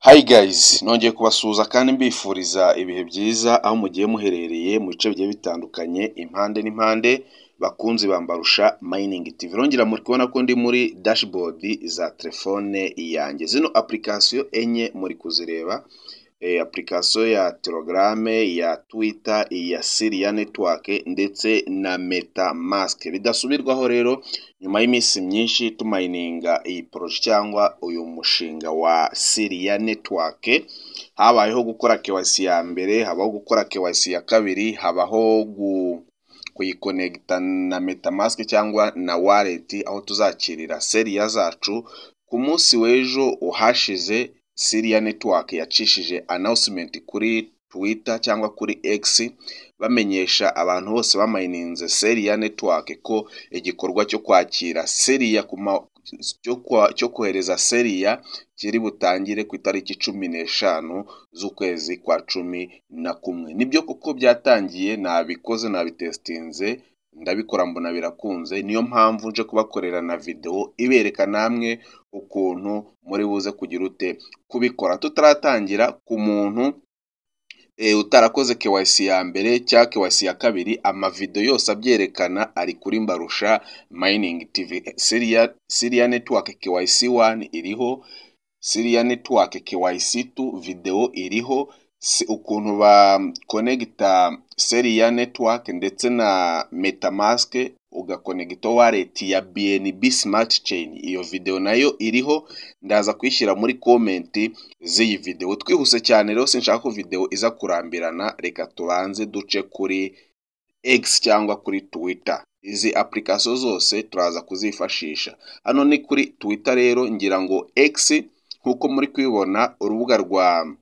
Hi guys, nongeye kubasuhuza kandi mbifuriza ibihe byiza aho mugiye muherereye mu bice bigiye bitandukanye impande n'impande bakunzi bambarusha Mining TV. Rongera muri kubona ko ndi muri dashboard za telefone yanjye. Zino application enye muri kuzireba, application ya Telegram, ya Twitter, ya Syria Network ndetse na MetaMask. Bidasubirwaho rero nyuma y'iminsi myinshi tumininga iyi project cyangwa uyu mushinga wa Syria Network, habayeho gukora KYC ya mbere, habaho gukora KYC ya kabiri, habaho kuyikonegita na MetaMask cyangwa na wallet aho tuzakirira Syria zacu. Ku munsi w'ejo uhashize Syria Network yacishije announcement kuri Twitter cyangwa kuri X bamenyesha abantu bose bamayininze Syria Network ko igikorwa cyo kwakira Syria cyo kohereza Syria kiri butangire ku itariki 15 z'ukwezi kwa 11. Nibyo kuko byatangiye, nabikoze nabitestinze, ndabikora mbona birakunze, niyo mpamvu nje kubakorera na video ibereka namwe ukuntu muri buze kugira ute kubikora. Tutaratangira ku muntu utarakoze KYC ya mbere cyangwa KYC ya kabiri, amavideo yose abyerekana ari kuri Mbarusha Mining TV. Syria Network KYC 1 iriho, Syria Network KYC 2 video iriho, ukuntu ba connecta Syria Network ndetse na MetaMask ugakonegita wallet ya BNB Smart Chain. Iyo video nayo iriho, ndaza kwishyira muri comment z'iyi video. Twihuse cyane rero sinshaka ko video iza kurambirana, reka tubanze duce kuri X cyangwa kuri Twitter. Izi application zose turaza kuzifashisha. Hano ni kuri Twitter rero, ngira ngo X nkuko muri kwibona urubuga rwa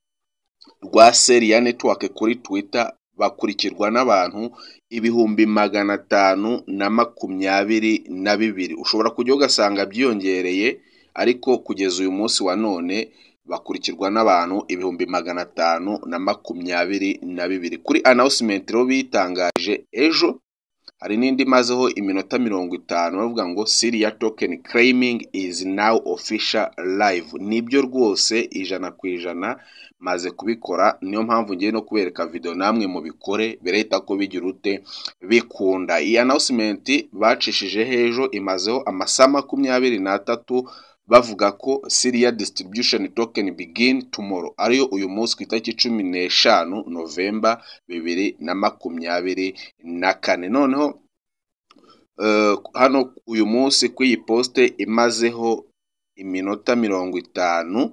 Syria Network kuri Twitter bakurikirwa n'abantu 522. Ushobora kujya ugasanga byiyongereye, ariko kugeza uyu munsi wa none bakurikirwa n'abantu 522. Kuri announcement rero bitangaje ejo, hari n'indi mazeho iminota 50 bavuga ngo Syria token claiming is now official live. Nibyo rwose 100% maze kubikora, niyo mpamvu ngiye no kubereka video namwe mu bikore bereta ko bigira ute bikunda. Iyi announcement bacishije hejo imazeho amasaha 23 bavuga ko Syria distribution token begin tomorrow, ariyo uyu munsi ku itariki 15 November 2024. Noneho hano uyu munsi ku iyi poste imazeho iminota 50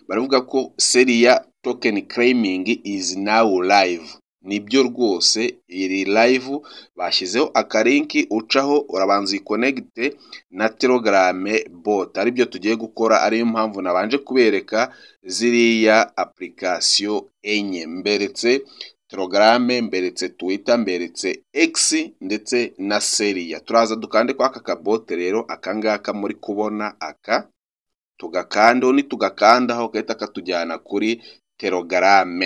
baravuga ko Syria token claiming is now live. Nibyo rwose iri live, bashyizeho akalinki ucaho urabanza ikonegite na Telegram bot. Aribyo tugiye gukora, ariyo mpamvu nabanje kubereka ziriya application enye. Mberetse Telegram, mberetse Twitter, mberetse X ndetse na Syria. Turaza dukande kwa aka kabot rero, akangaka muri kubona aka tugakanda, ni tugakandaho gahita katujyana kuri Telegram.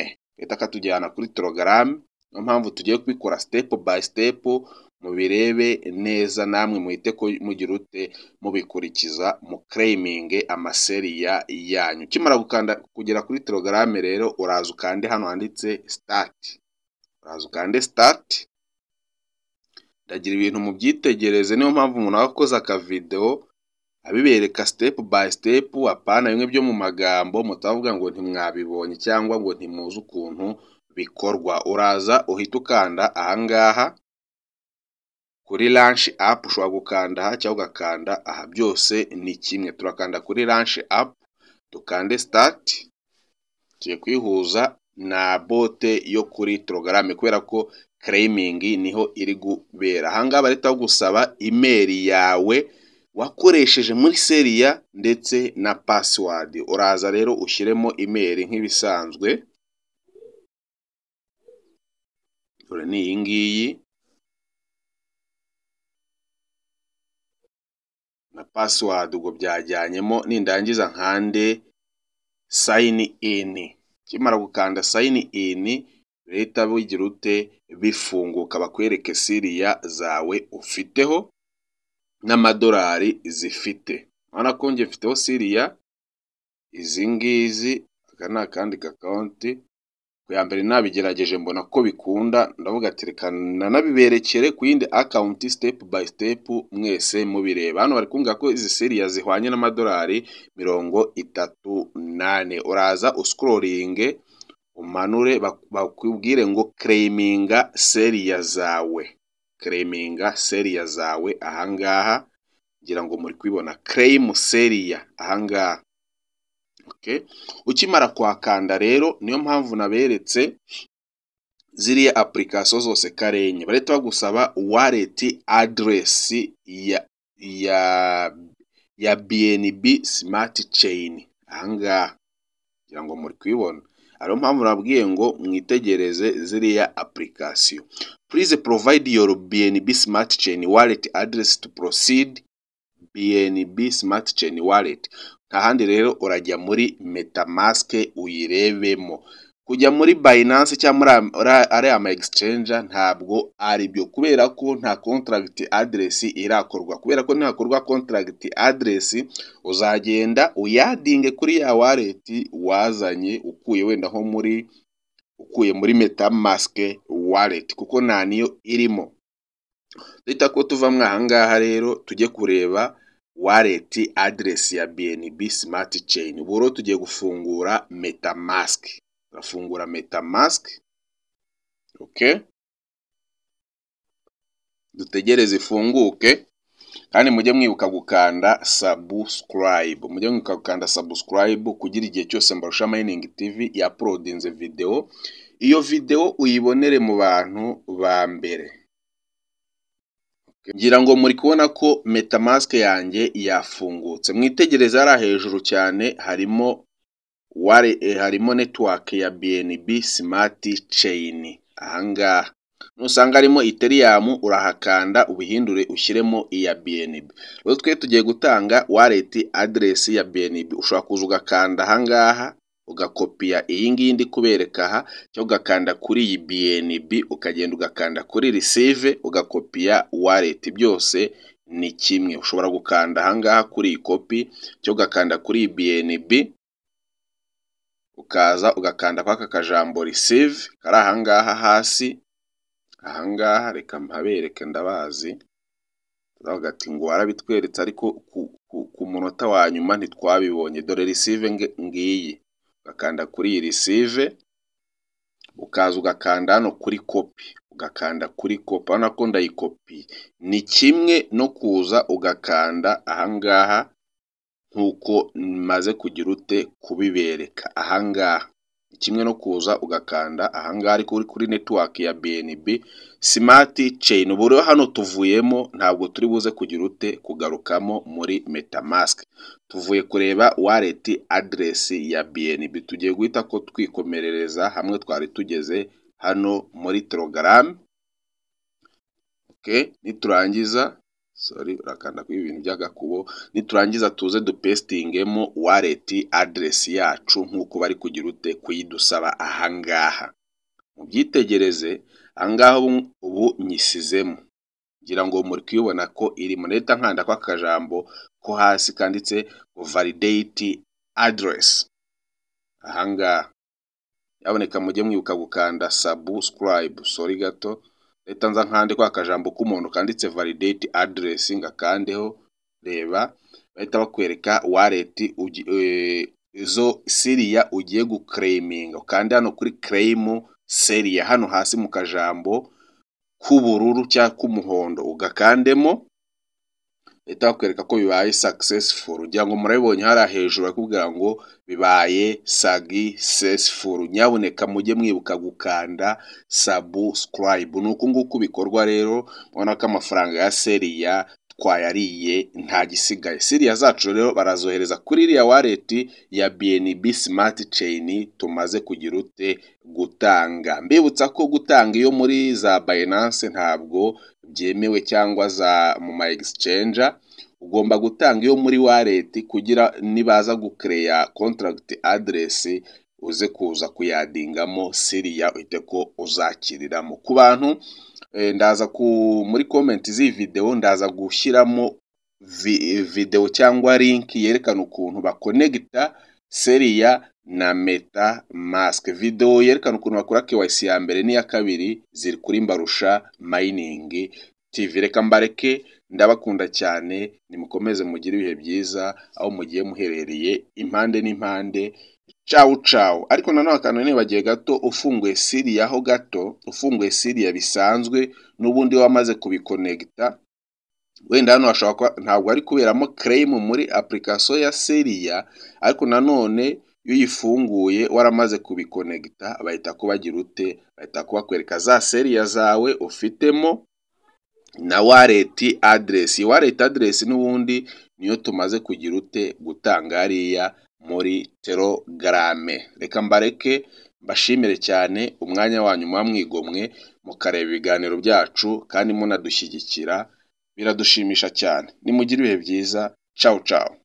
Niyo mpamvu tugiye kubikora step by step, mubirebe neza namwe muhite ko mugira ute mubikurikiza mu claiming amaseria yanyu. Kimara gukanda kugera kuri Telegram rero, uraza ukande hano handitse start. Ndagira ibintu mu byitegereze, niyo mpamvu umuntu akoze aka video abibereka step by step, apana bimwe byo mu magambo mutavuga ngo ntimwabibonye cyangwa ngo ntimuzi ukuntu bikorwa. Uraza uhita ukanda ahangaha kuri launch app, ushobora gukanda aha cyangwa ugakanda aha, byose ni kimwe. Turakanda kuri launch app, dukande start, tugiye kwihuza na bote yo kuri Telegram kubera ko claiming niho iri gubera. Ahangaha barita gusaba email yawe wakoresheje muri Syria ndetse na password. Uraza rero ushyiremo email nk'ibisanzwe, dore ni iyi ngiyi, na password ubwo byajyanyemo. Nindangiza nkande sign in. Kimara gukanda sign in leta bigira ute bifunguka, bakwereke Syria zawe ufiteho n'amadolari zifite. Urabona ko nge mfiteho Syria izi ngizi aka ni akandi account ku ya mbere nabigerageje mbona ko bikunda, ndavuga ati reka nanabiberekere ku yindi account step by step mwese mubireba. Hano bari kumbwira ko izi seriya zihwanye n'amadolari 38. Uraza uscrolling umanure bakubwire ngo claiminga seriya zawe, claiminga seriya zawe ahangaha, ngira ngo muri kwibona claim seriya ahangaha. Okay, ukimara kwakanda rero niyo mpamvu naberetse ziriya application zose karenye bareta bagusaba wallet address ya BNB Smart Chain ahangaha, ngira ngo muri kwibona. Ariyo mpamvu nabwiye ngo mwitegereze ziriya application. Please provide your BNB Smart Chain wallet address to proceed BNB Smart Chain wallet. Ahandi rero urajya muri MetaMask uyirebemo. Kujya muri Binance cyangwa ari ama exchange ntabwo ari byo, kubera ko nta contract address irakorwa. Kubera ko ntakorwa contract address, uzagenda uyadinge kuri ya wallet wazanye ukuye wenda nko muri MetaMask wallet, kuko nta niyo irimo. Dita ko tuva mwahangaha rero tujye kureba wallet address ya BNB Smart Chain. Buro tugiye gufungura MetaMask. Urafungura MetaMask. Okay, dutegereze ifunguke, kandi mujye mwibuka gukanda subscribe. Mujye mwibuka gukanda subscribe kugira igihe cyose Mbarusha Mining TV ya uploadinze video, iyo video uyibonere mu bantu ba mbere. Ngira ngo muri kubona ko MetaMask yanjye yafungutse. Mwitegereza ara hejuru cyane harimo network ya BNB Smart Chain ahangaha. Nusanga harimo Ethereum urahakanda ubihindure ushyiremo iya BNB. Rero twe tugiye gutanga wallet address ya BNB. Ushobora kuza ugakanda ahangaha ugakopiya iyi ngiyi ndi kubereka aha, cyo ugakanda kuri iyi BNB ukagenda ugakanda kuri receive ugakopiya wallet, byose ni kimwe. Ushobora gukanda ahangaha kuri iyi copy, cyo ugakanda kuri BNB ukaza ugakanda kwa kajambo receive kari ahangaha hasi. Ahangaha reka mpabereke ndabazi, ndavuga ati ngo warabitweretse ariko ku munota wa nyuma ntitwabibonye. Dore receive ngiyi, ugakanda kuri iyi receive ukaza ugakanda hano kuri copy, ugakanda kuri copy. Hano ko ndayikopi ni kimwe no kuza ugakanda ahangaha nkuko maze kugira ute kubibereka ahangaha. Kimwe no kuza ugakanda ahangaha ariko kuri network ya BNB Smart Chain. Ubu rero hano tuvuyemo, ntabwo turi buze kugira ute kugarukamo muri MetaMask. Tuvuye kureba wallet address ya BNB, tugiye guhita ko twikomerereza hamwe twari tugeze hano muri Telegram. Okay, niturangiza urakanda ku ibintu by'agakubo, niturangiza tuze dupestingemo wallet address yacu nkuko bari kugira ute kuyidusaba ahangaha. Mubyitegereze ahangaha ubu nyisizemo, ngira ngo muri kwibona ko iri moneta nkanda kwa kajambo ko hasi kanditse validate address ahangaha. Yaboneka mujye mwibuka gukanda subscribe. Gato leta nza nkande kwa kajambo k'umuntu kanditse validate address ngakandeho. Reba bahita bakwereka wallet izo seriya ugiye guclaiminga. Ukande hano kuri claim seriya hano hasi mu kajambo k'ubururu cyangwa k'umuhondo ugakandemo, leta bakwereka ko bibaye successful. Ngira ngo murabibonye hari hejuru bakubwira ngo bibaye successful. Nyaboneka mujye mwibuka gukanda subscribe. Nuko nguko bikorwa rero. Mubona ko amafaranga ya seriya twayariye nta gisigaye. Seriya zacu rero barazohereza kuri iriya wallet ya BNB Smart Chain tumaze kugira ute gutanga. Mbibutsa ko gutanga iyo muri za Binance ntabwo byemewe cyangwa za mu ma exchange. Ugomba gutanga iyo muri wallet kugira nibaza gucreate contract address uze kuza kuyadingamo seriya uhite ko uzakiriramo. Ku bantu ndaza muri comment z'iyi video ndaza gushyiramo video cyangwa link yerekana ukuntu bakonegita seriya na MetaMask. Video yerekana ukuntu bakora KYC ya mbere n'iya kabiri ziri kuri Mbarusha Mining TV. Reka mbareke, ndabakunda cyane, nimukomeze mugire ibihe byiza aho mugiye muherereye impande n'impande. Ciao ciao. Ariko nanone akantu nibagiye gato, ufunguye Syria ho gato, ufunguye Syria bisanzwe n'ubundi wamaze kubikonegita, wenda hano hashobora ntabwo ari kuberamo claim muri application ya Syria, ariko nanone iyo uyifunguye waramaze kubikonegita bahita kubagira ute, bahita kubakwereka za Syria zawe ufitemo na wallet address. Wallet address n'ubundi niyo tumaze kugira ute gutanga hariya muri Telegram. Reka mbareke, mbashimire cyane umwanya wanyu mwamwigomwe mukareba ibiganiro byacu kandi munadushyigikira, biradushimisha cyane. Nimugire ibihe byiza. Ciao ciao.